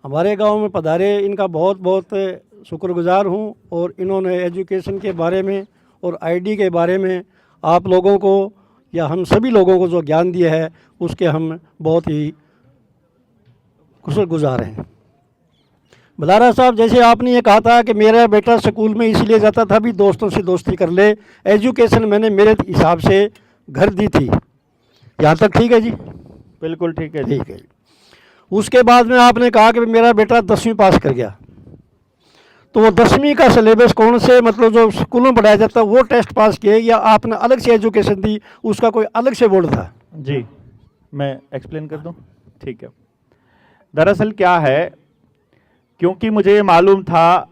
हमारे गांव में पधारे, इनका बहुत बहुत शुक्रगुजार हूं। और इन्होंने एजुकेशन के बारे में और आईडी के बारे में आप लोगों को या हम सभी लोगों को जो ज्ञान दिया है उसके हम बहुत ही शुक्रगुजार हैं। बलारा साहब, जैसे आपने ये कहा था कि मेरा बेटा स्कूल में इसलिए जाता था भी दोस्तों से दोस्ती कर ले, एजुकेशन मैंने मेरे हिसाब से घर दी थी, यहाँ तक ठीक है जी? बिल्कुल ठीक है, ठीक है। उसके बाद में आपने कहा कि मेरा बेटा 10वीं पास कर गया, तो वो 10वीं का सिलेबस कौन से मतलब जो स्कूलों में पढ़ाया जाता है वो टेस्ट पास किए या आपने अलग से एजुकेशन दी, उसका कोई अलग से बोर्ड था? जी, मैं एक्सप्लेन कर दूं? ठीक है। दरअसल क्या है, क्योंकि मुझे ये मालूम था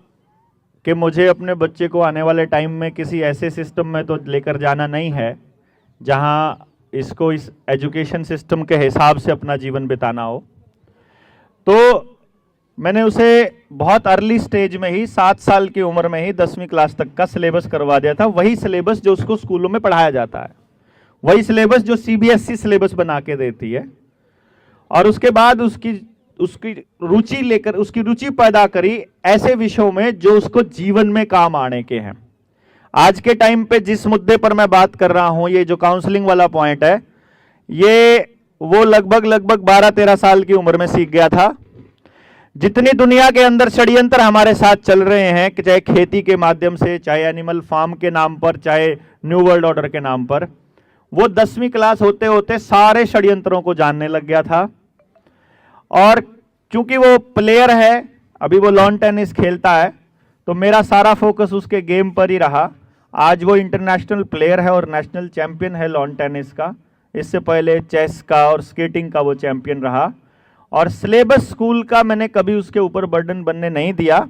कि मुझे अपने बच्चे को आने वाले टाइम में किसी ऐसे सिस्टम में तो लेकर जाना नहीं है जहां इसको इस एजुकेशन सिस्टम के हिसाब से अपना जीवन बिताना हो, तो मैंने उसे बहुत अर्ली स्टेज में ही 7 साल की उम्र में ही 10वीं क्लास तक का सिलेबस करवा दिया था। वही सिलेबस जो उसको स्कूलों में पढ़ाया जाता है, वही सिलेबस जो सीबीएसई सिलेबस बना के देती है। और उसके बाद उसकी रुचि लेकर उसकी रुचि पैदा करी ऐसे विषयों में जो उसको जीवन में काम आने के हैं। आज के टाइम पे जिस मुद्दे पर मैं बात कर रहा हूं, ये जो काउंसलिंग वाला पॉइंट है, ये वो लगभग 12-13 साल की उम्र में सीख गया था। जितनी दुनिया के अंदर षड्यंत्र हमारे साथ चल रहे हैं, कि चाहे खेती के माध्यम से, चाहे एनिमल फार्म के नाम पर, चाहे न्यू वर्ल्ड ऑर्डर के नाम पर, वो 10वीं क्लास होते होते सारे षड्यंत्रों को जानने लग गया था। और चूंकि वो प्लेयर है, अभी वो लॉन टेनिस खेलता है, तो मेरा सारा फोकस उसके गेम पर ही रहा। आज वो इंटरनेशनल प्लेयर है और नेशनल चैंपियन है लॉन टेनिस का। इससे पहले चेस का और स्केटिंग का वो चैंपियन रहा। और सिलेबस स्कूल का मैंने कभी उसके ऊपर बर्डन बनने नहीं दिया।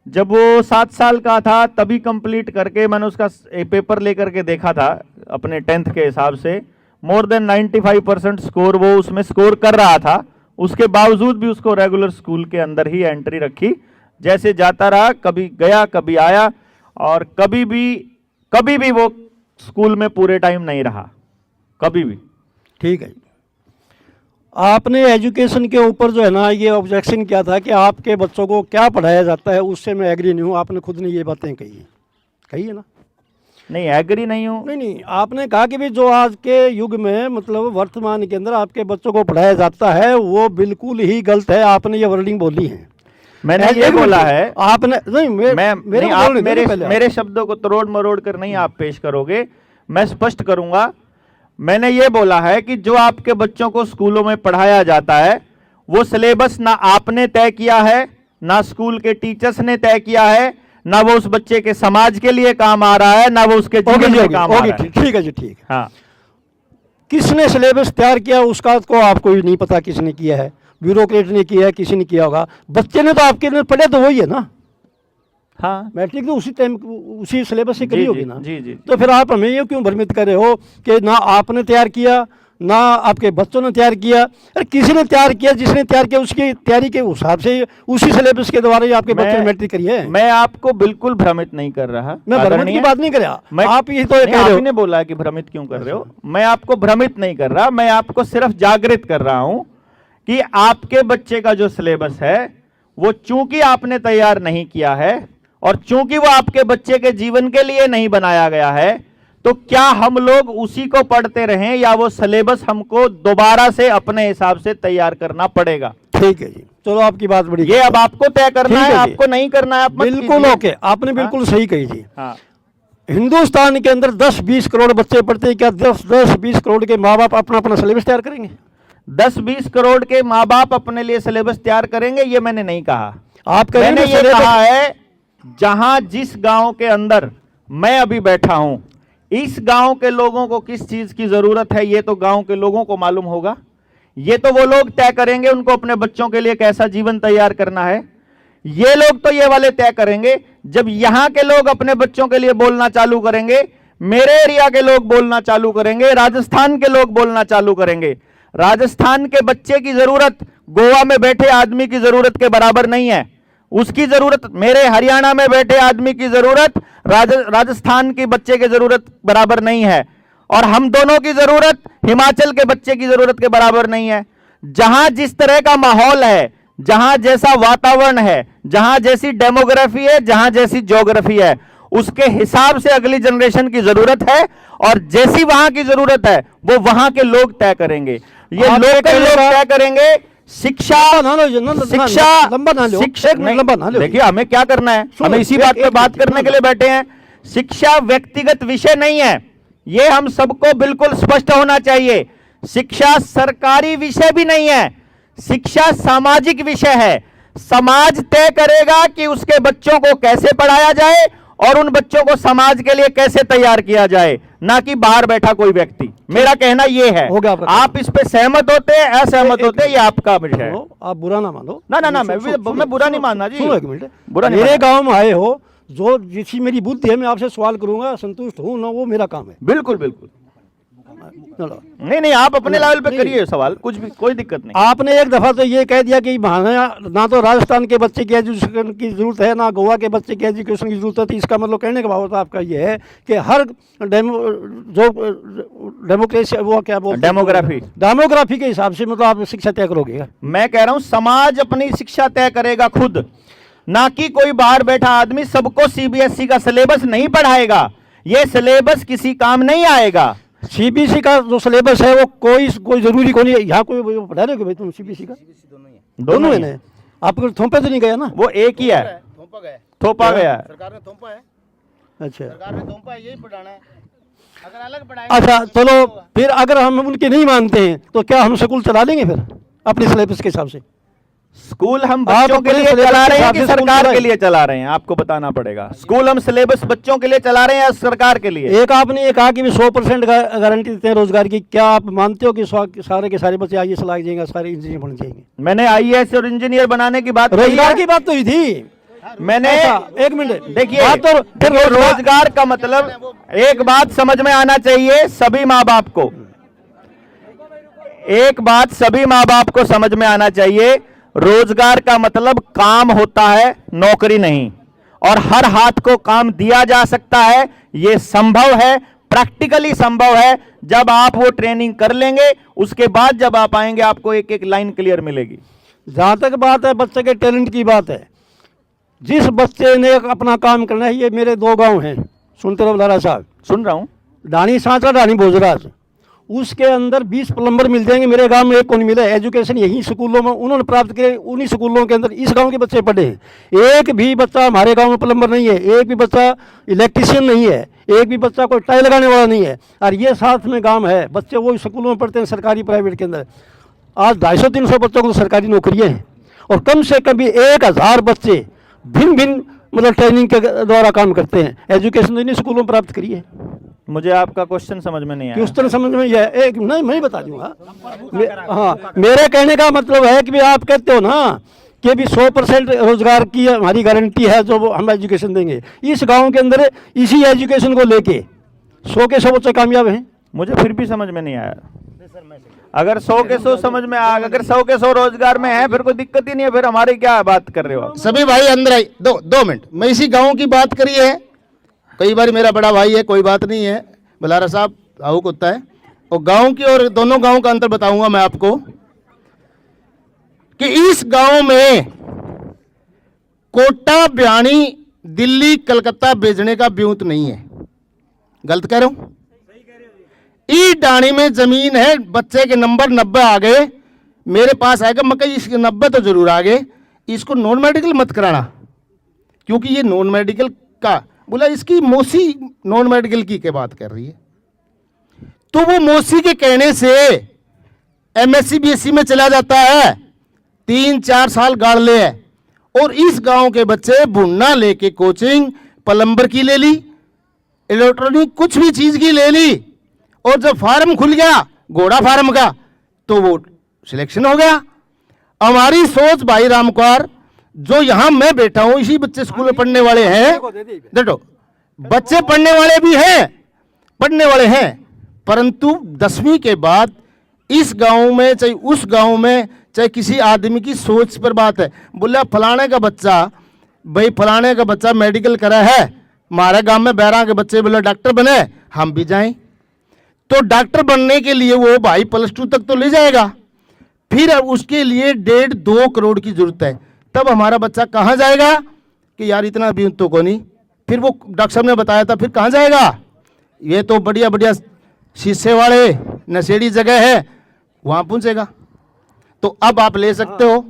जब वो 7 साल का था तभी कंप्लीट करके मैंने उसका पेपर लेकर के देखा था अपने 10th के हिसाब से, मोर देन 95% स्कोर वो उसमें स्कोर कर रहा था। उसके बावजूद भी उसको रेगुलर स्कूल के अंदर ही एंट्री रखी। जैसे जाता रहा, कभी गया कभी आया, और कभी भी वो स्कूल में पूरे टाइम नहीं रहा, कभी भी। ठीक है। आपने एजुकेशन के ऊपर जो है ना ये ऑब्जेक्शन किया था कि आपके बच्चों को क्या पढ़ाया जाता है, उससे मैं एग्री नहीं हूँ। आपने खुद ने ये बातें कही है ना? नहीं, एग्री नहीं हूँ। नहीं, आपने कहा कि भी जो आज के युग में मतलब वर्तमान के अंदर आपके बच्चों को पढ़ाया जाता है वो बिल्कुल ही गलत है। आपने ये वर्डिंग बोली है। मैंने ये बोला है। आपने नहीं, मेरे शब्दों को तोड़ मरोड़ कर नहीं आप पेश करोगे, मैं स्पष्ट करूंगा। मैंने ये बोला है कि जो आपके बच्चों को स्कूलों में पढ़ाया जाता है वो सिलेबस ना आपने तय किया है, ना स्कूल के टीचर्स ने तय किया है, ना वो उस बच्चे के समाज के लिए काम आ रहा है, ना वो उसके जीवन में काम आ रहा है। ठीक है जी, ठीक है। हाँ, किसने सिलेबस तैयार किया उसका को आपको भी नहीं पता किसने किया है। ब्यूरोक्रेट ने किया है, किसी ने किया होगा। बच्चे ने तो आपके लिए पढ़े तो वही है ना। हाँ, मैट्रिक तो उसी टाइम उसी सिलेबस से करी होगी ना। जी। तो फिर आप हमें ये क्यों भ्रमित कर रहे हो कि ना आपने तैयार किया ना आपके बच्चों ने तैयार किया? अरे किसी ने तैयार किया, जिसने तैयार किया उसकी तैयारी के हिसाब से उसी सिलेबस के द्वारा ही आपके बच्चों ने मैट्रिक करी है। मैं आपको बिल्कुल भ्रमित नहीं कर रहा। मैं भ्रमित की बात नहीं कर रहा, आप ये तो कह रहे हो। आपने बोला कि भ्रमित क्यों कर रहे हो। मैं आपको भ्रमित नहीं कर रहा, मैं आपको सिर्फ जागृत कर रहा हूं कि आपके बच्चे का जो सिलेबस है वो चूंकि आपने तैयार नहीं किया है और चूंकि वो आपके बच्चे के जीवन के लिए नहीं बनाया गया है, तो क्या हम लोग उसी को पढ़ते रहें या वो सिलेबस हमको दोबारा से अपने हिसाब से तैयार करना पड़ेगा? ठीक है जी, चलो आपकी बात बड़ी। ये अब आपको तय करना है, आपको नहीं करना है, आप बिल्कुल ओके, आपने बिल्कुल सही कही जी। हाँ, हिंदुस्तान के अंदर 10-20 करोड़ बच्चे पढ़ते हैं, क्या 10-20 करोड़ के माँ बाप अपना अपना सिलेबस तैयार करेंगे? 10-20 करोड़ के माँ बाप अपने लिए सिलेबस तैयार करेंगे ये मैंने नहीं कहा। आप मैंने ये कहा है जहां जिस गांव के अंदर मैं अभी बैठा हूं, इस गांव के लोगों को किस चीज की जरूरत है ये तो गांव के लोगों को मालूम होगा। ये तो वो लोग तय करेंगे उनको अपने बच्चों के लिए कैसा जीवन तैयार करना है। ये लोग तो ये वाले तय करेंगे। जब यहां के लोग अपने बच्चों के लिए बोलना चालू करेंगे, मेरे एरिया के लोग बोलना चालू करेंगे, राजस्थान के लोग बोलना चालू करेंगे। राजस्थान के बच्चे की जरूरत गोवा में बैठे आदमी की जरूरत के बराबर नहीं है। उसकी जरूरत, मेरे हरियाणा में बैठे आदमी की जरूरत राजस्थान के बच्चे की जरूरत बराबर नहीं है, और हम दोनों की जरूरत हिमाचल के बच्चे की जरूरत के बराबर नहीं है। जहां जिस तरह का माहौल है, जहां जैसा वातावरण है, जहां जैसी डेमोग्राफी है, जहां जैसी ज्योग्राफी है, उसके हिसाब से अगली जनरेशन की जरूरत है, और जैसी वहां की जरूरत है वो वहां के लोग तय करेंगे। ये लोकल लोग तय करेंगे। शिक्षा, लंबा ना लो, शिक्षा, एक मिनट लंबा ना लो। देखिए हमें क्या करना है, हमें इसी बात पे बात करने के लिए बैठे हैं। शिक्षा व्यक्तिगत विषय नहीं है, ये हम सबको बिल्कुल स्पष्ट होना चाहिए। शिक्षा सरकारी विषय भी नहीं है, शिक्षा सामाजिक विषय है। समाज तय करेगा कि उसके बच्चों को कैसे पढ़ाया जाए और उन बच्चों को समाज के लिए कैसे तैयार किया जाए, ना कि बाहर बैठा कोई व्यक्ति। मेरा कहना यह है, आप इस पे सहमत होते हैं, असहमत होते हैं, ये आपका विषय है। आप बुरा ना मानो। ना, मैं बुरा नहीं मानना जी। सुनो एक मिनट, बुरा नहीं मेरे गांव में आए हो, जो जिसकी मेरी बुद्धि है मैं आपसे सवाल करूंगा, संतुष्ट हूं ना, वो मेरा काम है। बिल्कुल बिल्कुल। चलो, नहीं, आप अपने लेवल पे करिए सवाल, कुछ भी, कोई दिक्कत नहीं। आपने एक दफा तो ये कह दिया कि ना तो राजस्थान के बच्चे की एजुकेशन की जरूरत है, ना गोवा के बच्चे की एजुकेशन की जरूरत है। तो इसका मतलब कहने का भाव आपका ये है कि हर डेमोक्रेसी, वो क्या बोलते हैं, डेमोग्राफी के हिसाब से मतलब आप शिक्षा तय करोगे। मैं कह रहा हूं समाज अपनी शिक्षा तय करेगा खुद, ना कि कोई बाहर बैठा आदमी सबको सीबीएसई का सिलेबस नहीं पढ़ाएगा। ये सिलेबस किसी काम नहीं आएगा। सीबीएसई का जो सिलेबस है वो कोई जरूरी को नहीं, यहाँ कोई पढ़ा रहे हो भाई तुम सीबीएसई का? दोनों है ना, आपको थोपे तो नहीं गया ना? वो एक ही है, थोपा गया है, सरकार ने थोपा है। अच्छा, सरकार ने थोपा है, यही पढ़ाना है। अगर अलग पढ़ाएंगे, अच्छा चलो, फिर अगर हम उनके नहीं मानते हैं तो क्या हम स्कूल चला लेंगे फिर अपने सिलेबस के हिसाब से? स्कूल हम बच्चों के लिए चला रहे हैं कि सरकार के लिए चला रहे हैं, आपको बताना पड़ेगा। स्कूल हम सिलेबस बच्चों के लिए चला रहे हैं या सरकार के लिए? एक आपने ये कहा कि 100% गारंटी देते हैं रोजगार की, क्या आप मानते हो कि सारे के सारे बच्चे आईएएस लाग जाएंगे, सारे इंजीनियर बन जाएंगे? मैंने आईएएस और इंजीनियर बनाने की बात, रोजगार की बात तो हुई थी। मैंने एक मिनट देखिए, तो फिर रोजगार का मतलब एक बात समझ में आना चाहिए सभी माँ बाप को, एक बात सभी माँ बाप को समझ में आना चाहिए, रोजगार का मतलब काम होता है, नौकरी नहीं। और हर हाथ को काम दिया जा सकता है, यह संभव है, प्रैक्टिकली संभव है। जब आप वो ट्रेनिंग कर लेंगे, उसके बाद जब आप आएंगे आपको एक एक लाइन क्लियर मिलेगी। जहां तक बात है बच्चे के टैलेंट की बात है, जिस बच्चे ने अपना काम करना है, ये मेरे 2 गांव हैं, सुनते रहो लारा साहब। सुन रहा हूं। डानी सांचरा, डानी भोजराज, उसके अंदर 20 प्लम्बर मिल जाएंगे। मेरे गांव में एक को नहीं मिला। एजुकेशन यही स्कूलों में उन्होंने प्राप्त किए, उन्हीं स्कूलों के अंदर इस गांव के बच्चे पढ़े हैं। एक भी बच्चा हमारे गांव में प्लम्बर नहीं है, एक भी बच्चा इलेक्ट्रिशियन नहीं है, एक भी बच्चा कोई टाइल लगाने वाला नहीं है। और ये साथ में गांव है, बच्चे वो स्कूलों में पढ़ते हैं, सरकारी प्राइवेट के अंदर। आज 250-300 बच्चों को तो सरकारी नौकरियाँ हैं, और कम से कम भी 1000 बच्चे भिन्न भिन्न मतलब ट्रेनिंग के द्वारा काम करते हैं। एजुकेशन इन्हीं स्कूलों में प्राप्त करी है। मुझे आपका क्वेश्चन समझ में नहीं आया। उस तरह समझ में यह एक नहीं, मैं बता दूंगा। हाँ, मेरे कहने का मतलब है कि भी आप कहते हो ना कि भी 100% रोजगार की हमारी गारंटी है जो हम एजुकेशन देंगे। इस गांव के अंदर इसी एजुकेशन को लेके 100 के 100 बच्चे कामयाब हैं। मुझे फिर भी समझ में नहीं आया। अगर 100 के 100 समझ में आ, अगर 100 के 100 रोजगार में है, फिर कोई दिक्कत ही नहीं है। फिर हमारी क्या बात कर रहे हो आप? सभी भाई अंदर आई, 2 मिनट। मैं इसी गांव की बात करी है, कई बार मेरा बड़ा भाई है, कोई बात नहीं है, बलारा साहब आओ कुत्ता है। और गांव की और दोनों गांव का अंतर बताऊंगा मैं आपको कि इस गांव में कोटा, बयानी, दिल्ली, कलकत्ता भेजने का ब्यूत नहीं है। गलत कह रहा हूं? ई डाणी में जमीन है, बच्चे के नंबर 90 आ गए, मेरे पास आएगा, मैं कही इसके 90 तो जरूर आ गए, इसको नॉन मेडिकल मत कराना, क्योंकि ये नॉन मेडिकल का बोला, इसकी मौसी नॉन मेडिकल की बात कर रही है। तो वो मौसी के कहने से एमएससी बीएससी में चला जाता है, 3-4 साल गाड़ ले है। और इस गांव के बच्चे भुन्ना लेके कोचिंग प्लम्बर की ले ली, इलेक्ट्रॉनिक कुछ भी चीज की ले ली, और जब फार्म खुल गया घोड़ा फार्म का, तो वो सिलेक्शन हो गया। हमारी सोच भाई रामकुमार, जो यहां मैं बैठा हूं, इसी बच्चे स्कूल में पढ़ने वाले हैं, देखो बच्चे पढ़ने वाले भी हैं, पढ़ने वाले हैं, परंतु 10वीं के बाद इस गांव में चाहे उस गांव में चाहे किसी आदमी की सोच पर बात है। बोला फलाने का बच्चा, भाई फलाने का बच्चा मेडिकल करा है, हमारे गांव में 12 के बच्चे बोले डॉक्टर बने, हम भी जाएं। तो डॉक्टर बनने के लिए वो भाई +2 तक तो ले जाएगा, फिर अब उसके लिए 1.5-2 करोड़ की जरूरत है, तब हमारा बच्चा कहाँ जाएगा कि यार इतना भी तो को नहीं, फिर वो डॉक्टर साहब ने बताया था, फिर कहाँ जाएगा? ये तो बढ़िया बढ़िया शीशे वाले नशेड़ी जगह है, वहाँ पहुँचेगा। तो अब आप ले सकते हो।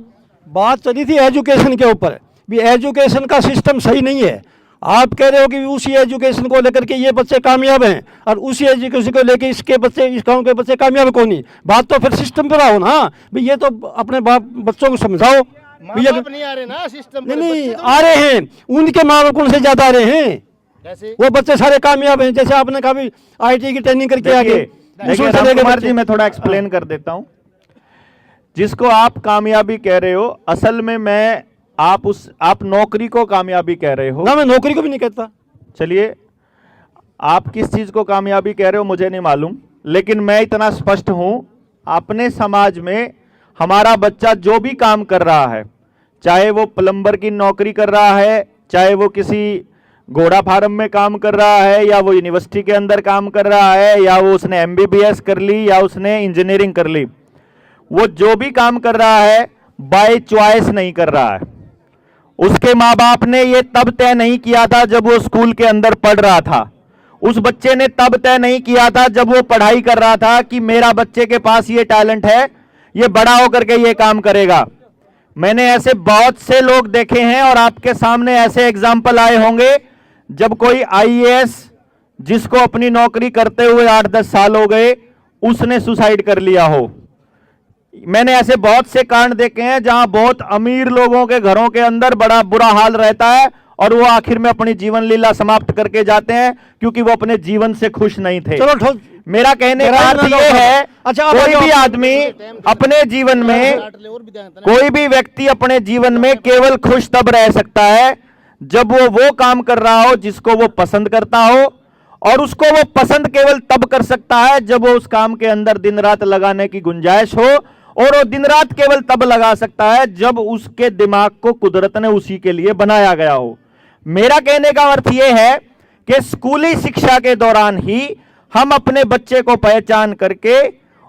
बात चली थी एजुकेशन के ऊपर भी, एजुकेशन का सिस्टम सही नहीं है। आप कह रहे हो कि उसी एजुकेशन को लेकर के ये बच्चे कामयाब हैं और उसी एजुकेशन को लेकर इसके बच्चे, इस गांव के बच्चे कामयाब क्यों नहीं? बात तो फिर सिस्टम पर आओ ना भाई, ये तो अपने बच्चों को समझाओ। माँ बाप नहीं आ रहे ना सिस्टम पर, नहीं बच्चे तो आ रहे हैं, उनके माँ बाप उनसे ज्यादा आ रहे हैं। कैसे? वो बच्चे सारे कामयाब हैं, जैसे आपने कहा भी IT की ट्रेनिंग करके आगे देखिए रामकुमार जी, मैं थोड़ा एक्सप्लेन कर देता हूं। जिसको आप कामयाबी कह रहे हो, असल में आप नौकरी को कामयाबी कह रहे हो ना, मैं नौकरी को भी नहीं कहता। चलिए, आप किस चीज को कामयाबी कह रहे हो मुझे नहीं मालूम, लेकिन मैं इतना स्पष्ट हूं, अपने समाज में हमारा बच्चा जो भी काम कर रहा है, चाहे वो प्लम्बर की नौकरी कर रहा है, चाहे वो किसी घोड़ा फार्म में काम कर रहा है, या वो यूनिवर्सिटी के अंदर काम कर रहा है, या वो उसने MBBS कर ली, या उसने इंजीनियरिंग कर ली, वो जो भी काम कर रहा है बाय चॉइस नहीं कर रहा है। उसके माँ बाप ने ये तब तय नहीं किया था जब वो स्कूल के अंदर पढ़ रहा था। उस बच्चे ने तब तय नहीं किया था जब वो पढ़ाई कर रहा था कि मेरा बच्चे के पास ये टैलेंट है, ये बड़ा होकर के ये काम करेगा। मैंने ऐसे बहुत से लोग देखे हैं और आपके सामने ऐसे एग्जाम्पल आए होंगे, जब कोई IAS जिसको अपनी नौकरी करते हुए 8-10 साल हो गए, उसने सुसाइड कर लिया हो। मैंने ऐसे बहुत से कांड देखे हैं जहां बहुत अमीर लोगों के घरों के अंदर बड़ा बुरा हाल रहता है और वो आखिर में अपनी जीवन लीला समाप्त करके जाते हैं क्योंकि वो अपने जीवन से खुश नहीं थे। चलो मेरा कहने का अर्थ ये है, अच्छा, कोई भी आदमी अपने जीवन में, कोई भी व्यक्ति अपने जीवन में केवल खुश तब रह सकता है जब वो काम कर रहा हो जिसको वो पसंद करता हो, और उसको वो पसंद केवल तब कर सकता है जब वो उस काम के अंदर दिन रात लगाने की गुंजाइश हो, और वो दिन रात केवल तब लगा सकता है जब उसके दिमाग को कुदरत ने उसी के लिए बनाया गया हो। मेरा कहने का अर्थ यह है कि स्कूली शिक्षा के दौरान ही हम अपने बच्चे को पहचान करके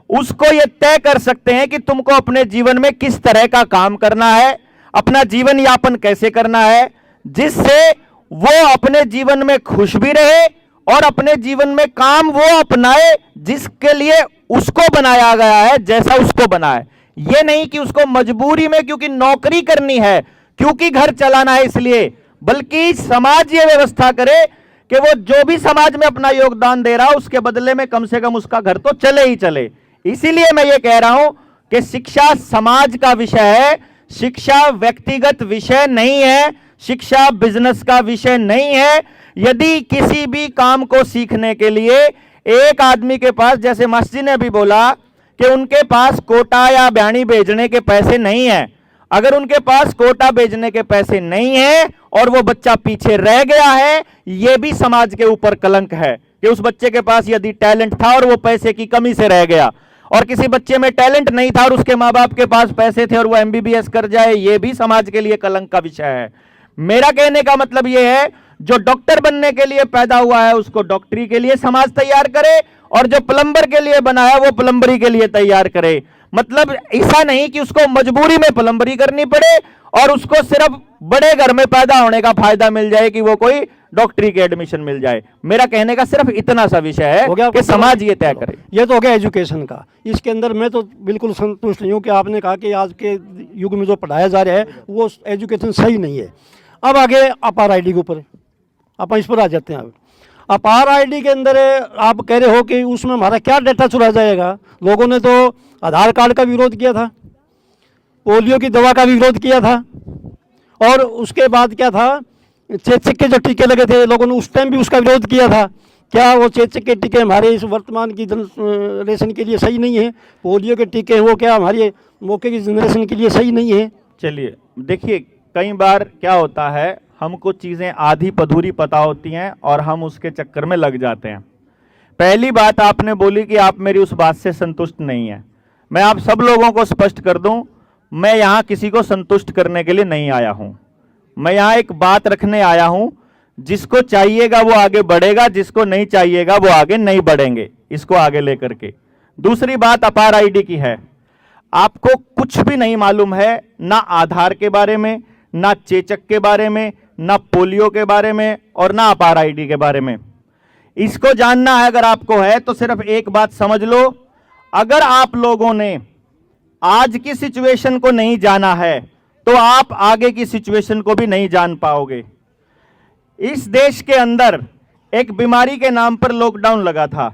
उसको यह तय कर सकते हैं कि तुमको अपने जीवन में किस तरह का काम करना है, अपना जीवन यापन कैसे करना है, जिससे वो अपने जीवन में खुश भी रहे और अपने जीवन में काम वो अपनाए जिसके लिए उसको बनाया गया है, जैसा उसको बना है। ये नहीं कि उसको मजबूरी में क्योंकि नौकरी करनी है, क्योंकि घर चलाना है इसलिए, बल्कि समाज ये व्यवस्था करे कि वो जो भी समाज में अपना योगदान दे रहा है उसके बदले में कम से कम उसका घर तो चले ही चले। इसीलिए मैं ये कह रहा हूं कि शिक्षा समाज का विषय है, शिक्षा व्यक्तिगत विषय नहीं है, शिक्षा बिजनेस का विषय नहीं है। यदि किसी भी काम को सीखने के लिए एक आदमी के पास, जैसे मास्टर जी ने भी बोला कि उनके पास कोटा या बयानी भेजने के पैसे नहीं है, अगर उनके पास कोटा भेजने के पैसे नहीं है और वो बच्चा पीछे रह गया है, ये भी समाज के ऊपर कलंक है कि उस बच्चे के पास यदि टैलेंट था और वो पैसे की कमी से रह गया, और किसी बच्चे में टैलेंट नहीं था और उसके माँ बाप के पास पैसे थे और वो MBBS कर जाए, ये भी समाज के लिए कलंक का विषय है। मेरा कहने का मतलब ये है, जो डॉक्टर बनने के लिए पैदा हुआ है उसको डॉक्टरी के लिए समाज तैयार करे, और जो प्लम्बर के लिए बना है वो प्लम्बरी के लिए तैयार करे। मतलब ऐसा नहीं कि उसको मजबूरी में प्लम्बरी करनी पड़े और उसको सिर्फ बड़े घर में पैदा होने का फायदा मिल जाए कि वो कोई डॉक्टरी के एडमिशन मिल जाए। मेरा कहने का सिर्फ इतना सा विषय है कि समाज ये तय करे। ये तो हो गया एजुकेशन का। इसके अंदर मैं तो बिल्कुल संतुष्ट नहीं हूँ कि आपने कहा कि आज के युग में जो पढ़ाया जा रहा है वो एजुकेशन सही नहीं है। अब आगे अपार ID के ऊपर आप इस पर आ जाते हैं। अब अपार ID के अंदर आप कह रहे हो कि उसमें हमारा क्या डेटा चुरा जाएगा। लोगों ने तो आधार कार्ड का विरोध किया था, पोलियो की दवा का भी विरोध किया था, और उसके बाद क्या था, चेचक के जो टीके लगे थे लोगों ने उस टाइम भी उसका विरोध किया था। क्या वो चेचक के टीके हमारे इस वर्तमान की जनरेशन के लिए सही नहीं है? पोलियो के टीके वो क्या हमारे मौके की जनरेशन के लिए सही नहीं है? चलिए देखिए, कई बार क्या होता है, हमको चीज़ें आधी पधूरी पता होती हैं और हम उसके चक्कर में लग जाते हैं। पहली बात आपने बोली कि आप मेरी उस बात से संतुष्ट नहीं है। मैं आप सब लोगों को स्पष्ट कर दूं, मैं यहाँ किसी को संतुष्ट करने के लिए नहीं आया हूँ। मैं यहाँ एक बात रखने आया हूँ, जिसको चाहिएगा वो आगे बढ़ेगा, जिसको नहीं चाहिएगा वो आगे नहीं बढ़ेंगे, इसको आगे लेकर के। दूसरी बात अपार ID की है। आपको कुछ भी नहीं मालूम है, ना आधार के बारे में, ना चेचक के बारे में, ना पोलियो के बारे में और ना अपार आईडी के बारे में। इसको जानना है अगर आपको है तो सिर्फ एक बात समझ लो, अगर आप लोगों ने आज की सिचुएशन को नहीं जाना है तो आप आगे की सिचुएशन को भी नहीं जान पाओगे। इस देश के अंदर एक बीमारी के नाम पर लॉकडाउन लगा था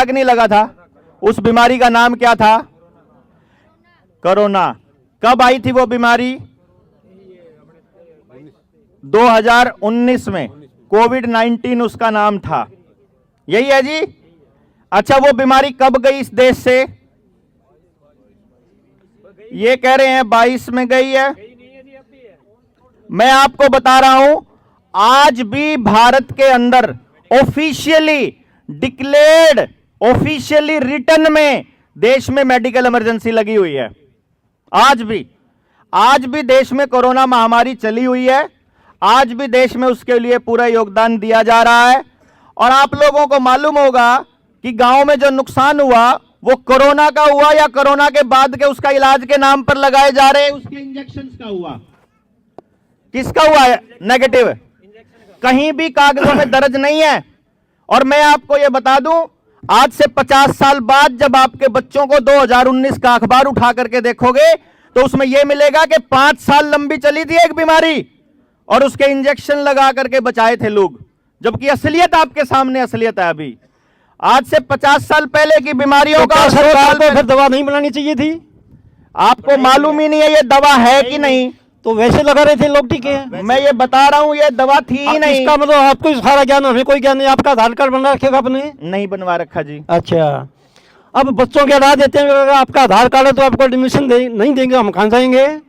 कि नहीं लगा था? उस बीमारी का नाम क्या था? कोरोना। कब आई थी वो बीमारी? 2019 में। कोविड-19 उसका नाम था, यही है जी। अच्छा, वो बीमारी कब गई इस देश से? ये कह रहे हैं 22 में गई है। मैं आपको बता रहा हूं, आज भी भारत के अंदर ऑफिशियली डिक्लेयर्ड, ऑफिशियली रिटन में देश में मेडिकल इमरजेंसी लगी हुई है। आज भी देश में कोरोना महामारी चली हुई है। आज भी देश में उसके लिए पूरा योगदान दिया जा रहा है। और आप लोगों को मालूम होगा कि गांव में जो नुकसान हुआ वो कोरोना का हुआ या कोरोना के बाद के उसका इलाज के नाम पर लगाए जा रहे उसके इंजेक्शंस का हुआ? किसका हुआ है नेगेटिव? कहीं भी कागजों में दर्ज नहीं है। और मैं आपको यह बता दूं, आज से 50 साल बाद जब आपके बच्चों को 2019 का अखबार उठा करके देखोगे तो उसमें यह मिलेगा कि 5 साल लंबी चली थी एक बीमारी और उसके इंजेक्शन लगा करके बचाए थे लोग, जबकि असलियत आपके सामने असलियत है। अभी आज से 50 साल पहले की बीमारियों का सरकार को फिर दवा नहीं बनानी चाहिए थी? आपको मालूम ही नहीं है ये दवा है कि नहीं, तो वैसे लगा रहे थे लोग, ठीक है। मैं ये बता रहा हूं ये दवा थी ही नहीं। इसका मतलब आपको सारा ज्ञान, हमें कोई ज्ञान नहीं। आपका आधार कार्ड बना रखेगा आपने? नहीं बनवा रखा जी। अच्छा, अब बच्चों के अड़ा देते हैं, अगर आपका आधार कार्ड है तो आपको एडमिशन नहीं देंगे, हम कहां जाएंगे?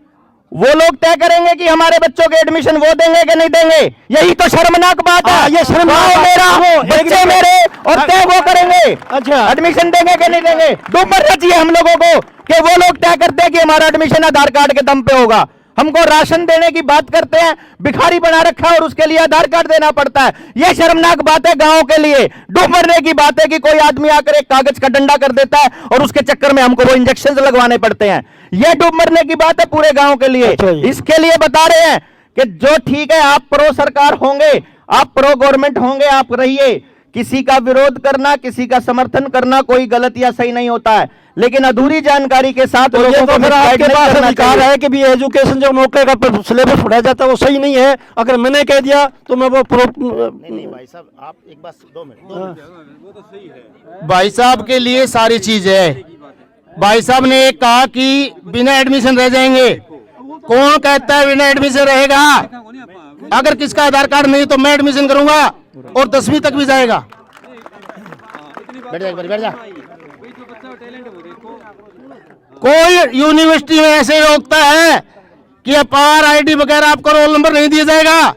वो लोग तय करेंगे कि हमारे बच्चों के एडमिशन वो देंगे कि नहीं देंगे। यही तो शर्मनाक बात है। ये शर्मनाक मेरा बच्चे मेरे और तय वो करेंगे। अच्छा, एडमिशन देंगे कि नहीं देंगे? डूब चाहिए हम लोगों को कि वो लोग तय करते हैं कि हमारा एडमिशन आधार कार्ड के दम पे होगा। हमको राशन देने की बात करते हैं, भिखारी बना रखा है और उसके लिए आधार कार्ड देना पड़ता है। यह शर्मनाक बात है गांव के लिए। डूब मरने की बात है कि कोई आदमी आकर एक कागज का डंडा कर देता है और उसके चक्कर में हमको वो इंजेक्शन लगवाने पड़ते हैं। यह डूब मरने की बात है पूरे गांव के लिए। इसके लिए बता रहे हैं कि जो ठीक है, आप प्रो सरकार होंगे, आप प्रो गवर्नमेंट होंगे, आप रहिए। किसी का विरोध करना, किसी का समर्थन करना कोई गलत या सही नहीं होता है, लेकिन अधूरी जानकारी के साथ तो ये तो फिर आपके पास अधिकार है कि भी एजुकेशन जो मौके का सिलेबस पढ़ाया जाता है वो सही नहीं है। अगर मैंने कह दिया तो मैं वो नहीं भाई साहब, आप एक बात 2 मिनट। भाई साहब के लिए सारी चीज है। भाई साहब ने एक कहा कि बिना एडमिशन रह जाएंगे। कौन कहता है बिना एडमिशन रहेगा? अगर किसका आधार कार्ड नहीं तो मैं एडमिशन करूंगा और 10वीं तक भी जाएगा। बैठ जा। कोई यूनिवर्सिटी में ऐसे रोकता है कि अपार आईडी वगैरह आपका रोल नंबर नहीं दिया जाएगा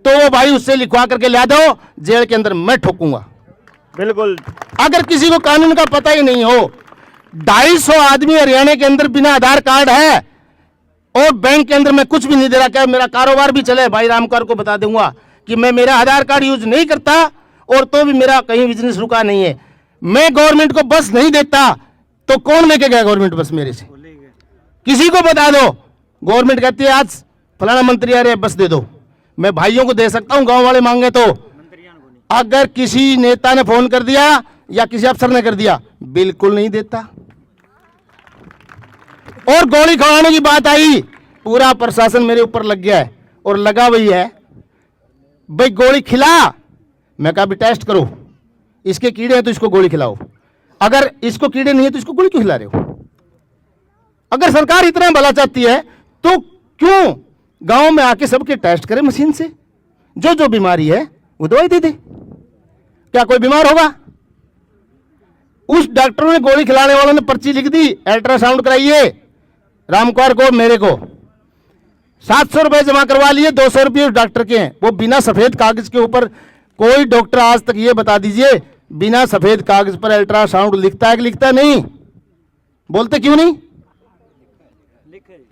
तो वो भाई उससे लिखवा करके ला दो, जेल के अंदर मैं ठोकूंगा। बिल्कुल। अगर किसी को कानून का पता ही नहीं हो, 250 आदमी हरियाणा के अंदर बिना आधार कार्ड है और बैंक के अंदर मैं कुछ भी नहीं दे रहा, क्या मेरा कारोबार भी चले? भाई रामकर को बता दूंगा कि मैं मेरा आधार कार्ड यूज नहीं करता और तो भी मेरा कहीं बिजनेस रुका नहीं है। मैं गवर्नमेंट को बस नहीं देता तो कौन लेके गया गवर्नमेंट बस मेरे से? किसी को बता दो। गवर्नमेंट कहती है आज फलाना मंत्री आ रहे बस दे दो। मैं भाइयों को दे सकता हूं, गांव वाले मांगे तो। अगर किसी नेता ने फोन कर दिया या किसी अफसर ने कर दिया, बिल्कुल नहीं देता। और गोली खवाने की बात आई, पूरा प्रशासन मेरे ऊपर लग गया है और लगा वही है। भाई गोली खिला, मैं कहा भी टेस्ट करो, इसके कीड़े हैं तो इसको गोली खिलाओ, अगर इसको कीड़े नहीं है तो इसको गोली क्यों खिला रहे हो? अगर सरकार इतना भला चाहती है तो क्यों गांव में आके सबके टेस्ट करे मशीन से? जो जो बीमारी है वो दवाई दे दे। क्या कोई बीमार होगा? उस डॉक्टर ने, गोली खिलाने वालों ने पर्ची लिख दी, अल्ट्रासाउंड कराइए रामकुमार को, मेरे को 700 रुपए जमा करवा लिए, 200 रुपये उस डॉक्टर के हैं। वो बिना सफेद कागज के ऊपर, कोई डॉक्टर आज तक ये बता दीजिए बिना सफेद कागज पर अल्ट्रासाउंड लिखता है कि लिखता नहीं? बोलते क्यों नहीं?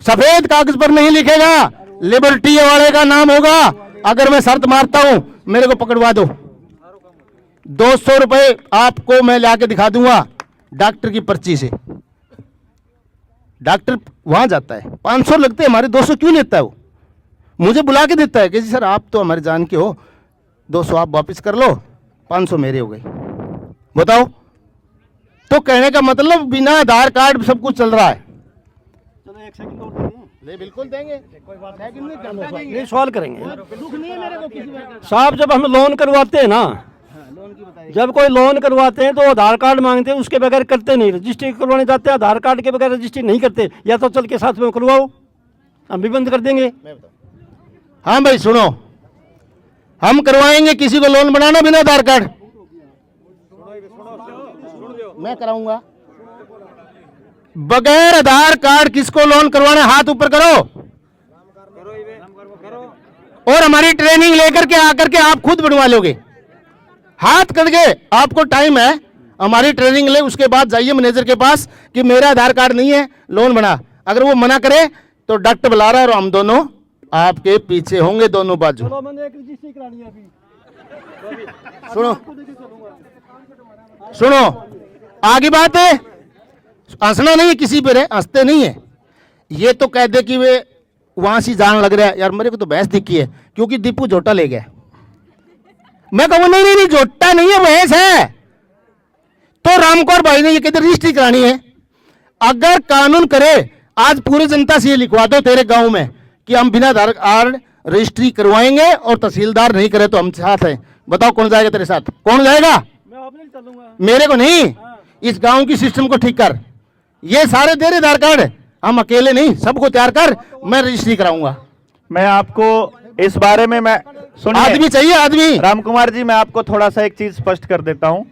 सफेद कागज पर नहीं लिखेगा, लिबर्टी वाले का नाम होगा। अगर मैं शर्त मारता हूं मेरे को पकड़वा दो, 200 रुपए आपको मैं लाके दिखा दूंगा डॉक्टर की पर्ची से। डॉक्टर वहां जाता है, 500 लगते हैं, हमारे 200 क्यों लेता है? वो मुझे बुला के देता है कि जी सर आप तो हमारे जान के हो, 200 आप वापस कर लो, 500 मेरे हो गए। बताओ, तो कहने का मतलब बिना आधार कार्ड सब कुछ चल रहा है। चलो एक सेकंड और देंगे। ले बिल्कुल देंगे, नहीं सवाल करेंगे दुख नहीं है मेरे को किसी बात का। साहब। जब हम लोन करवाते हैं ना, लोन की बताइए। जब कोई लोन करवाते हैं तो आधार कार्ड मांगते हैं, उसके बगैर करते नहीं। रजिस्ट्री करवाने जाते हैं, आधार कार्ड के बगैर रजिस्ट्री नहीं करते। या तो चल के साथ में करवाओ, हम भी बंद कर देंगे। हाँ भाई सुनो, हम करवाएंगे किसी को लोन बनाना बिना आधार कार्ड, मैं कराऊंगा। बगैर आधार कार्ड किसको लोन करवाना, हाथ ऊपर करो। और हमारी ट्रेनिंग लेकर के आकर के आप खुद बनवा लोगे, हाथ करके। आपको टाइम है, हमारी ट्रेनिंग ले, उसके बाद जाइए मैनेजर के पास कि मेरा आधार कार्ड नहीं है, लोन बना। अगर वो मना करे तो डॉक्टर बुला रहा है और हम दोनों आपके पीछे होंगे, दोनों बाजू। चलो मैंने एक रजिस्ट्री करानी है अभी। सुनो सुनो, आगे बात है, हंसना नहीं है किसी पे, हंसते नहीं है। ये तो कह दे कि वे वहां से जान लग रहा है, यार मेरे को तो भैंस दिखी है क्योंकि दीपू झोटा ले गया। मैं कहूँ नहीं नहीं नहीं, झोटा नहीं है, भैंस है। तो रामकौर भाई ने ये कहते रजिस्ट्री करानी है। अगर कानून करे, आज पूरी जनता से ये लिखवा दो तेरे गांव में कि हम बिना आधार कार्ड रजिस्ट्री करवाएंगे और तहसीलदार नहीं करे तो हम साथ हैं। बताओ कौन जाएगा तेरे साथ, कौन जाएगा? मैं आपने चलूंगा। मेरे को नहीं, इस गांव की सिस्टम को ठीक कर। ये सारे दे रहे आधार कार्ड, हम अकेले नहीं, सबको तैयार कर, मैं रजिस्ट्री कराऊंगा। मैं आपको इस बारे में, मैं सुनिए, आदमी चाहिए, आदमी। राम कुमार जी, मैं आपको थोड़ा सा एक चीज स्पष्ट कर देता हूं।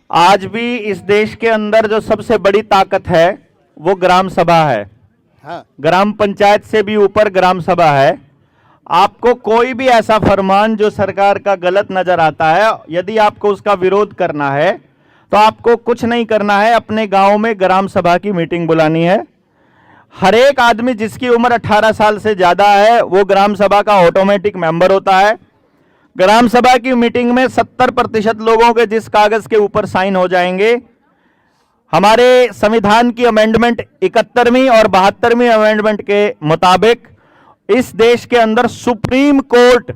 आज भी इस देश के अंदर जो सबसे बड़ी ताकत है वो ग्राम सभा है। हाँ। ग्राम पंचायत से भी ऊपर ग्राम सभा है। आपको कोई भी ऐसा फरमान जो सरकार का गलत नजर आता है, यदि आपको उसका विरोध करना है तो आपको कुछ नहीं करना है, अपने गांव में ग्राम सभा की मीटिंग बुलानी है। हर एक आदमी जिसकी उम्र 18 साल से ज्यादा है वो ग्राम सभा का ऑटोमेटिक मेंबर होता है। ग्राम सभा की मीटिंग में 70% लोगों के जिस कागज के ऊपर साइन हो जाएंगे, हमारे संविधान की अमेंडमेंट 71वीं और 72वीं अमेंडमेंट के मुताबिक इस देश के अंदर सुप्रीम कोर्ट,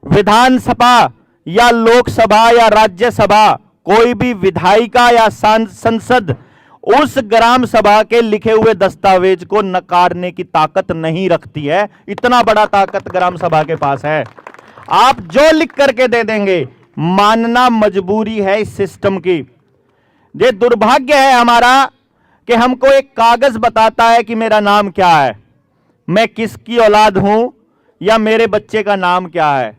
विधानसभा या लोकसभा या राज्यसभा, कोई भी विधायिका या संसद उस ग्राम सभा के लिखे हुए दस्तावेज को नकारने की ताकत नहीं रखती है। इतना बड़ा ताकत ग्राम सभा के पास है। आप जो लिख करके दे देंगे, मानना मजबूरी है इस सिस्टम की। ये दुर्भाग्य है हमारा कि हमको एक कागज बताता है कि मेरा नाम क्या है, मैं किसकी औलाद हूं, या मेरे बच्चे का नाम क्या है,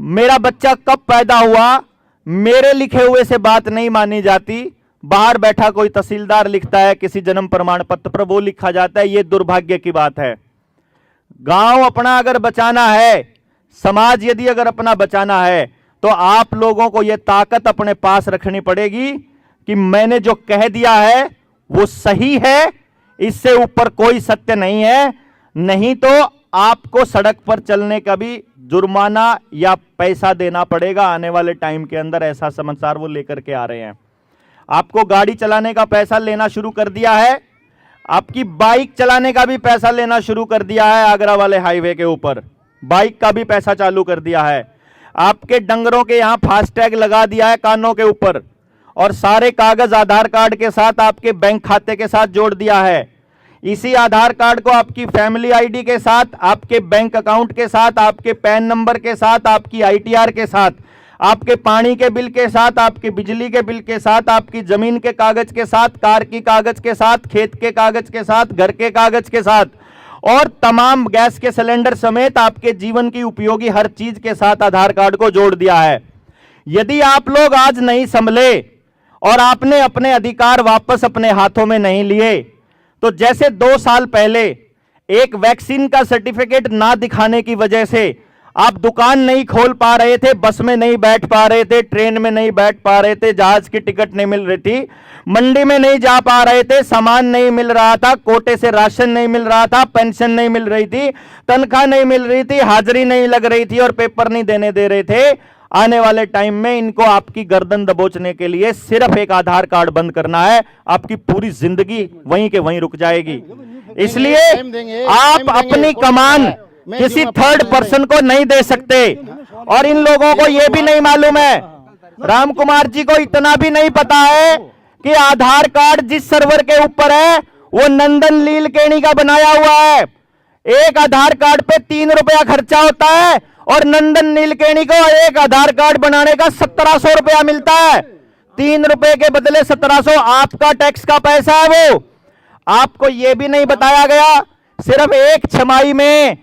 मेरा बच्चा कब पैदा हुआ, मेरे लिखे हुए से बात नहीं मानी जाती। बाहर बैठा कोई तहसीलदार लिखता है किसी जन्म प्रमाण पत्र पर, वो लिखा जाता है। ये दुर्भाग्य की बात है। गांव अपना अगर बचाना है, समाज यदि अगर अपना बचाना है, तो आप लोगों को यह ताकत अपने पास रखनी पड़ेगी कि मैंने जो कह दिया है वो सही है, इससे ऊपर कोई सत्य नहीं है। नहीं तो आपको सड़क पर चलने का भी जुर्माना या पैसा देना पड़ेगा आने वाले टाइम के अंदर। ऐसा समाचार वो लेकर के आ रहे हैं। आपको गाड़ी चलाने का पैसा लेना शुरू कर दिया है, आपकी बाइक चलाने का भी पैसा लेना शुरू कर दिया है। आगरा वाले हाईवे के ऊपर बाइक का भी पैसा चालू कर दिया है। आपके डंगरों के यहां फास्टैग लगा दिया है कानों के ऊपर, और सारे कागज आधार कार्ड के साथ आपके बैंक खाते के साथ जोड़ दिया है। इसी आधार कार्ड को आपकी फैमिली आईडी के साथ, आपके बैंक अकाउंट के साथ, आपके पैन नंबर के साथ, आपकी आईटीआर के साथ, आपके पानी के बिल के साथ, आपके बिजली के बिल के साथ, आपकी जमीन के कागज के साथ, कार की कागज के साथ, खेत के कागज के साथ, घर के कागज के साथ, और तमाम गैस के सिलेंडर समेत आपके जीवन की उपयोगी हर चीज के साथ आधार कार्ड को जोड़ दिया है। यदि आप लोग आज नहीं संभले और आपने अपने अधिकार वापस अपने हाथों में नहीं लिए, तो जैसे 2 साल पहले एक वैक्सीन का सर्टिफिकेट ना दिखाने की वजह से आप दुकान नहीं खोल पा रहे थे, बस में नहीं बैठ पा रहे थे, ट्रेन में नहीं बैठ पा रहे थे, जहाज की टिकट नहीं मिल रही थी, मंडी में नहीं जा पा रहे थे, सामान नहीं मिल रहा था, कोटे से राशन नहीं मिल रहा था, पेंशन नहीं मिल रही थी, तनख्वाह नहीं मिल रही थी, हाजिरी नहीं लग रही थी और पेपर नहीं देने दे रहे थे, आने वाले टाइम में इनको आपकी गर्दन दबोचने के लिए सिर्फ एक आधार कार्ड बंद करना है, आपकी पूरी जिंदगी वहीं के वहीं रुक जाएगी। इसलिए आप अपनी कमान किसी थर्ड पर्सन को नहीं दे सकते। और इन लोगों को यह भी नहीं मालूम है, राम कुमार जी को इतना भी नहीं पता है कि आधार कार्ड जिस सर्वर के ऊपर है वो नंदन नीलकेणी का बनाया हुआ है। एक आधार कार्ड पे 3 रुपया खर्चा होता है और नंदन नीलकेणी को एक आधार कार्ड बनाने का 1700 रुपया मिलता है। 3 रुपए के बदले 1700 आपका टैक्स का पैसा है वो। आपको यह भी नहीं बताया गया, सिर्फ एक छमाही में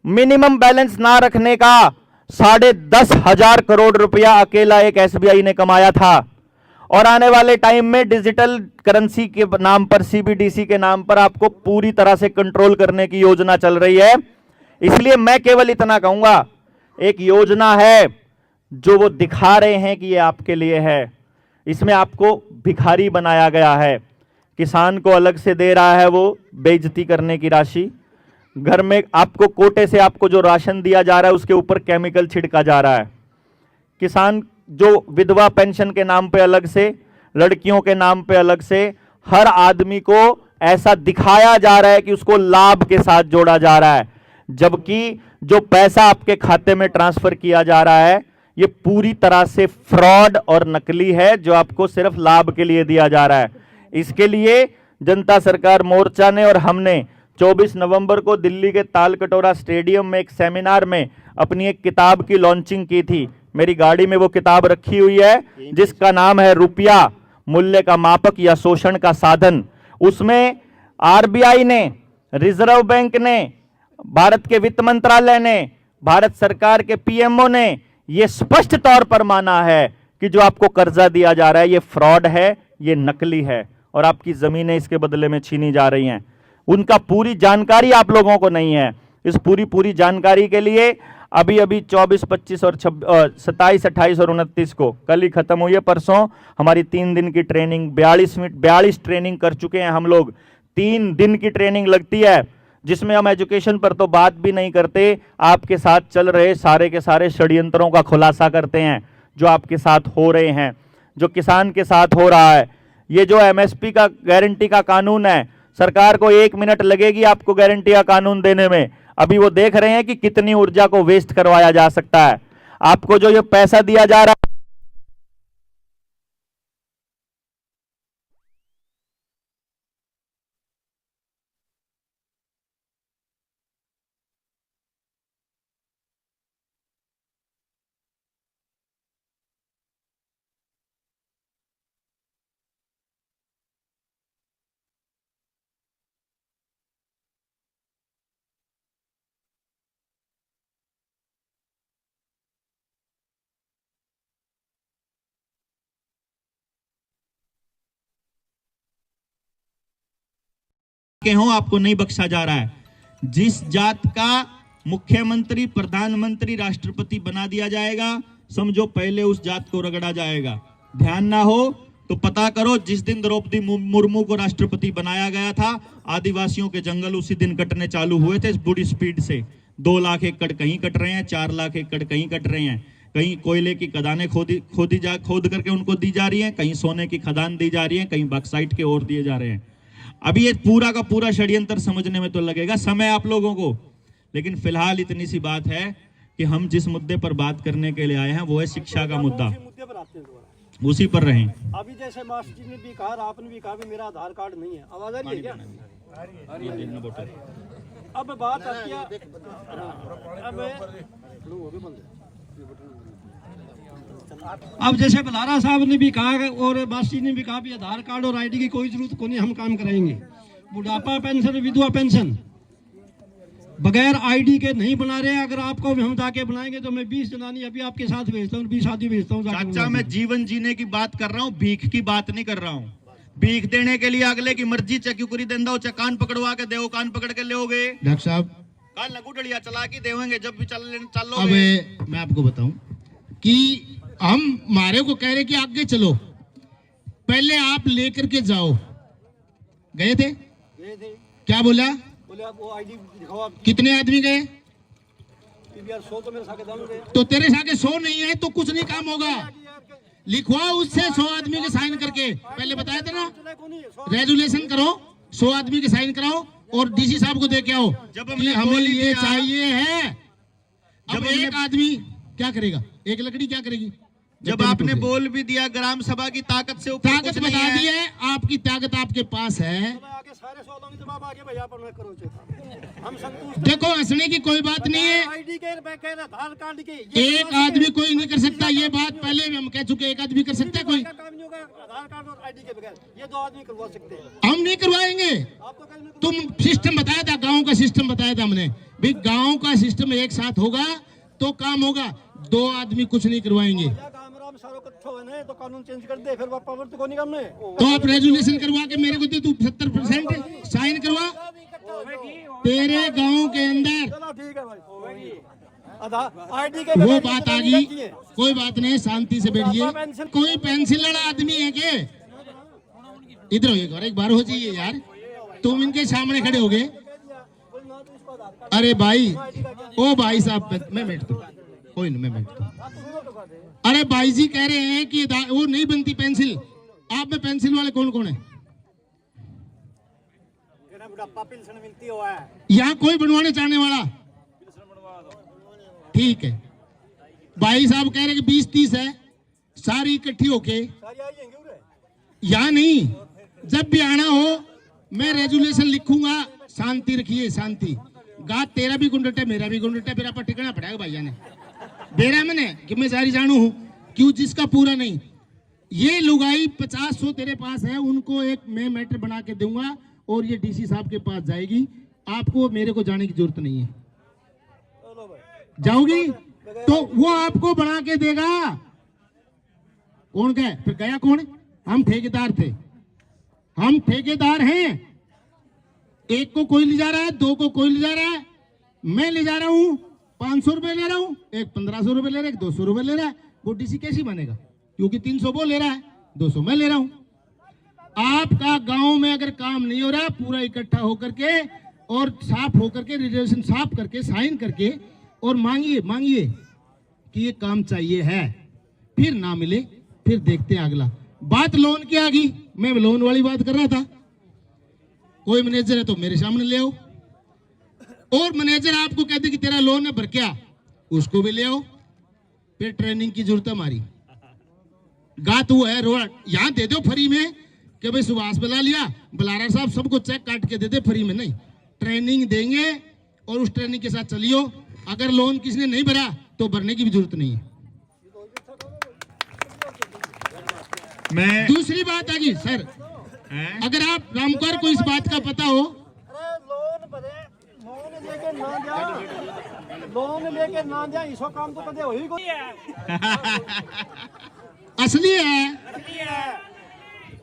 मिनिमम बैलेंस ना रखने का 10,500 करोड़ रुपया अकेला एक एसबीआई ने कमाया था। और आने वाले टाइम में डिजिटल करेंसी के नाम पर, सीबीडीसी के नाम पर आपको पूरी तरह से कंट्रोल करने की योजना चल रही है। इसलिए मैं केवल इतना कहूंगा, एक योजना है जो वो दिखा रहे हैं कि ये आपके लिए है, इसमें आपको भिखारी बनाया गया है। किसान को अलग से दे रहा है वो बेइज्जती करने की राशि, घर में आपको कोटे से आपको जो राशन दिया जा रहा है उसके ऊपर केमिकल छिड़का जा रहा है। किसान जो विधवा पेंशन के नाम पे अलग से, लड़कियों के नाम पे अलग से, हर आदमी को ऐसा दिखाया जा रहा है कि उसको लाभ के साथ जोड़ा जा रहा है, जबकि जो पैसा आपके खाते में ट्रांसफर किया जा रहा है ये पूरी तरह से फ्रॉड और नकली है, जो आपको सिर्फ लाभ के लिए दिया जा रहा है। इसके लिए जनता सरकार मोर्चा ने और हमने 24 नवंबर को दिल्ली के तालकटोरा स्टेडियम में एक सेमिनार में अपनी एक किताब की लॉन्चिंग की थी। मेरी गाड़ी में वो किताब रखी हुई है जिसका नाम है रुपया मूल्य का मापक या शोषण का साधन। उसमें आरबीआई ने, रिजर्व बैंक ने, भारत के वित्त मंत्रालय ने, भारत सरकार के पीएमओ ने ये स्पष्ट तौर पर माना है कि जो आपको कर्जा दिया जा रहा है ये फ्रॉड है, ये नकली है और आपकी जमीनें इसके बदले में छीनी जा रही हैं। उनका पूरी जानकारी आप लोगों को नहीं है। इस पूरी जानकारी के लिए अभी 24, 25 और 27, 28 और 29 को, कल ही खत्म हुई है, परसों हमारी 3 दिन की ट्रेनिंग, 42 ट्रेनिंग कर चुके हैं हम लोग। 3 दिन की ट्रेनिंग लगती है जिसमें हम एजुकेशन पर तो बात भी नहीं करते, आपके साथ चल रहे सारे के सारे षड्यंत्रों का खुलासा करते हैं जो आपके साथ हो रहे हैं, जो किसान के साथ हो रहा है। ये जो एमएसपी का गारंटी का कानून है, सरकार को 1 मिनट लगेगी आपको गारंटी का कानून देने में। अभी वो देख रहे हैं कि कितनी ऊर्जा को वेस्ट करवाया जा सकता है। आपको जो ये पैसा दिया जा रहा है, के हों आपको नहीं बख्शा जा रहा है। जिस जात का मुख्यमंत्री, प्रधानमंत्री, राष्ट्रपति बना दिया जाएगा, समझो पहले उस जात को रगड़ा जाएगा। ध्यान ना हो तो पता करो, जिस दिन द्रौपदी मुर्मू को राष्ट्रपति बनाया गया था, आदिवासियों के जंगल उसी दिन कटने चालू हुए थे बड़ी स्पीड से। 2 लाख एकड़ कहीं कट रहे हैं, 4 लाख एकड़ कहीं कट रहे हैं। कहीं कोयले की खदानें खोद करके उनको दी जा रही हैं, कहीं सोने की खदान दी जा रही है, कहीं बॉक्साइट के और दिए जा रहे हैं। अभी ये पूरा का पूरा षड्यंत्र समझने में तो लगेगा समय आप लोगों को, लेकिन फिलहाल इतनी सी बात है कि हम जिस मुद्दे पर बात करने के लिए आए हैं वो है शिक्षा का मुद्दा। उसी पर रहें। अभी जैसे मास्टर जी ने भी कहा, आपने भी कहा कि मेरा आधार कार्ड नहीं है। आवाज आ रही है क्या? अब बात आती है, अब जैसे बलारा साहब ने भी कहा और मास्टर जी ने भी कहा भी आधार कार्ड और आईडी की कोई जरूरत को नहीं, हम काम कराएंगे। बुढ़ापा पेंशन, विधवा पेंशन बगैर आईडी के नहीं बना रहे हैं। अगर आपको हम जाके बनाएंगे तो मैं 20 जनानी अभी आपके साथ भेजता हूँ, 20 आदमी भेजता हूँ। चाचा मैं जीवन जीने की बात कर रहा हूँ, भीख की बात नहीं कर रहा हूँ। भीख देने के लिए अगले की मर्जी चक्यूकरी देंदा हो, कान पकड़वा के देव, कान पकड़ के ले डॉक्टर साहब कान लगू डलिया चला के देवेंगे जब भी चल लो। अब मैं आपको बताऊं कि हम मारे को कह रहे कि आगे चलो, पहले आप लेकर के जाओ। गए थे? क्या बोला? बोले आप वो आईडी दिखाओ। कितने आदमी गए? PBR 100 तो मेरे साथ दाऊंगे। तो तेरे साथ 100 नहीं है तो कुछ नहीं काम होगा। लिखवाओ उससे 100 आदमी के साइन करके, पहले बताया था ना, रेजुलेशन करो, 100 आदमी के साइन कराओ और DC साहब को दे के आओ जब कि हमने हमें बोल ये दिया- चाहिए है। जब अब हमने- एक आदमी क्या करेगा, एक लकड़ी क्या करेगी? जब आपने बोल भी दिया ग्राम सभा की ताकत से ऊपर ताकत कुछ नहीं बता है। दी है, आपकी ताकत आपके पास है। आगे सारे सवालों के जवाब आगे भैया पर मैं करो हम संतुष्ट देखो हंसने की कोई बात नहीं है। आईडी के आधार कार्ड के एक आदमी कोई नहीं कर सकता, ये बात पहले भी हम कह चुके, एक आदमी कर सकता है कोई? काम नहीं होगा आधार कार्ड और आईडी के बगैर, ये 2 आदमी करवा सकते हैं। हम नहीं करवाएंगे। आप तो कल तुम सिस्टम बताया था, गांव का सिस्टम बताया था हमने भी, गांव का सिस्टम एक साथ होगा तो काम होगा। 2 आदमी कुछ नहीं करवाएंगे। काम सारो कट्ठो है ना, तो कानून चेंज कर दे, फिर पावर तो नहीं करने। तो आप रेजुलेशन करवा के मेरे को दे, तू 70% साइन करवा। तेरे गांव के अंदर चलो ठीक है भाई, आधार आईडी के वो बगैर बात आ नहीं गई, करती है। कोई बात नहीं, शांति से बैठिए। कोई पेंसिल वाला आदमी है के? इधर हो एक बार हो जाइए यार, तुम इनके सामने खड़े हो गए। अरे भाई, ओ भाई साहब मैं बैठता हूँ, कोई नहीं मैं बैठता हूँ। अरे भाई जी कह रहे हैं कि वो नहीं बनती पेंसिल। आप में पेंसिल वाले कौन कौन है? मिलती हुआ है यहाँ कोई बनवाने चाहने वाला? ठीक है, भाई साहब कह रहे हैं कि 20-30 है, सारी इकट्ठी होके यहाँ नहीं, जब भी आना हो मैं रेजुलेशन लिखूंगा। शांति रखिए, शांति। गात तेरा भी गुंडट है, मेरा भी गुंडट है, फिर आप टिकना पड़ेगा भैया ने बेरा मैंने कि मैं सारी जानू हूं क्यों, जिसका पूरा नहीं। ये लुगाई 50-100 तेरे पास है, उनको एक मैं मैटर बना के दूंगा और ये DC साहब के पास जाएगी। आपको मेरे को जाने की जरूरत नहीं है। जाओगी तो वो आपको बना के देगा। कौन गए फिर, गया कौन? हम ठेकेदार थे, हम ठेकेदार हैं। एक को कोई ले जा रहा है, 2 को कोई ले जा रहा है, मैं ले जा रहा हूं 500 रुपए ले रहा हूं, एक 1500 रुपए ले रहा है, एक 200 रुपए ले रहा है। वो DC कैसी बनेगा? क्योंकि 300 वो ले रहा है, 200 मैं ले रहा हूं। आपका गांव में अगर काम नहीं हो रहा, पूरा इकट्ठा होकर के और साफ होकर के रिजर्वेशन साफ करके साइन करके और मांगिए कि ये काम चाहिए है, फिर ना मिले फिर देखते हैं अगला। बात लोन की आ गई, मैं लोन वाली बात कर रहा था। कोई मैनेजर है तो मेरे सामने ले आओ, और मैनेजर आपको कहते कि तेरा लोन है भर क्या, उसको भी ले आओ। फिर ट्रेनिंग की जरूरत है हमारी। गात वो है रोड यहाँ दे दो फ्री में कि भाई सुभाष बुला लिया, बलारा साहब सबको चेक काट के दे दे फ्री में, नहीं, ट्रेनिंग देंगे और उस ट्रेनिंग के साथ चलियो। अगर लोन किसने नहीं भरा तो भरने की भी जरूरत नहीं है। मैं दूसरी बात आ गई सर, अगर आप रामकुमार को इस बात का पता हो, लोन लेके ना दिया इसो काम तो कदे होई कोई है। असली है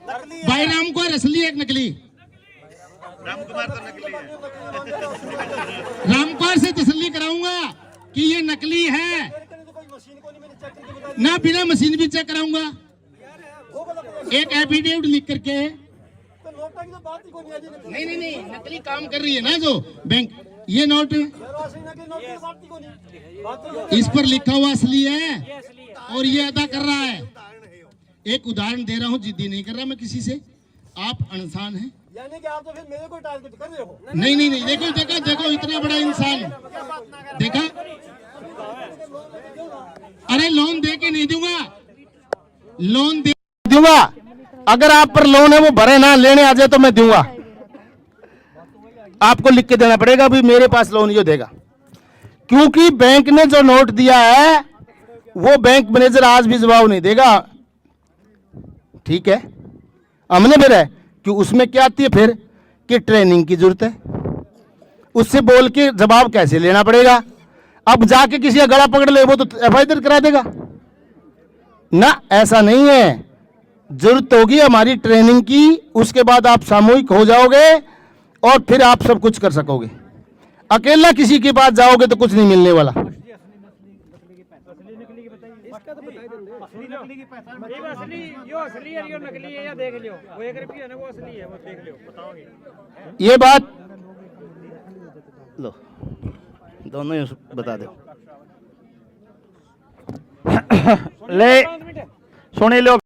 नकली भाई रामकुमार, असली है एक नकली? रामकुमार तो नकली है। रामकुमार से तसल्ली कराऊंगा कि ये नकली है कोई मशीन को नहीं, मैंने चेक करके बता ना, बिना मशीन भी चेक कराऊंगा। वो गलत एक एफिडेविट लिख करके। तो नोटा की तो बात ही कोई नहीं है। नहीं, नकली काम कर रही है ना जो बैंक, ये नोट नकली नोट की बात ही कोई नहीं, बात तो इस पर लिखा हुआ असली है और ये अदा कर रहा है। एक उदाहरण दे रहा हूँ, जिद्दी नहीं कर रहा मैं किसी से। आप इंसान हैं, यानी कि आप तो फिर मेरे को टारगेट कर रहे हो। नहीं, देखो इतना बड़ा इंसान देखा। अरे लोन दे के नहीं दूंगा, लोन दे दूंगा। अगर आप पर लोन है वो भरे ना, लेने आ जाए तो मैं दूंगा। आपको लिख के देना पड़ेगा भी मेरे पास लोन ये देगा, क्योंकि बैंक ने जो नोट दिया है वो बैंक मैनेजर आज भी जवाब नहीं देगा। ठीक है, हमने फिर है कि उसमें क्या आती है फिर कि ट्रेनिंग की जरूरत है, उससे बोल के जवाब कैसे लेना पड़ेगा। अब जाके किसी का गला पकड़ ले वो तो FIR करा देगा ना, ऐसा नहीं है। जरूरत होगी हमारी ट्रेनिंग की, उसके बाद आप सामूहिक हो जाओगे और फिर आप सब कुछ कर सकोगे। अकेला किसी के पास जाओगे तो कुछ नहीं मिलने वाला। ये बात लो, दोनों ही बता दो। ले सुनी लो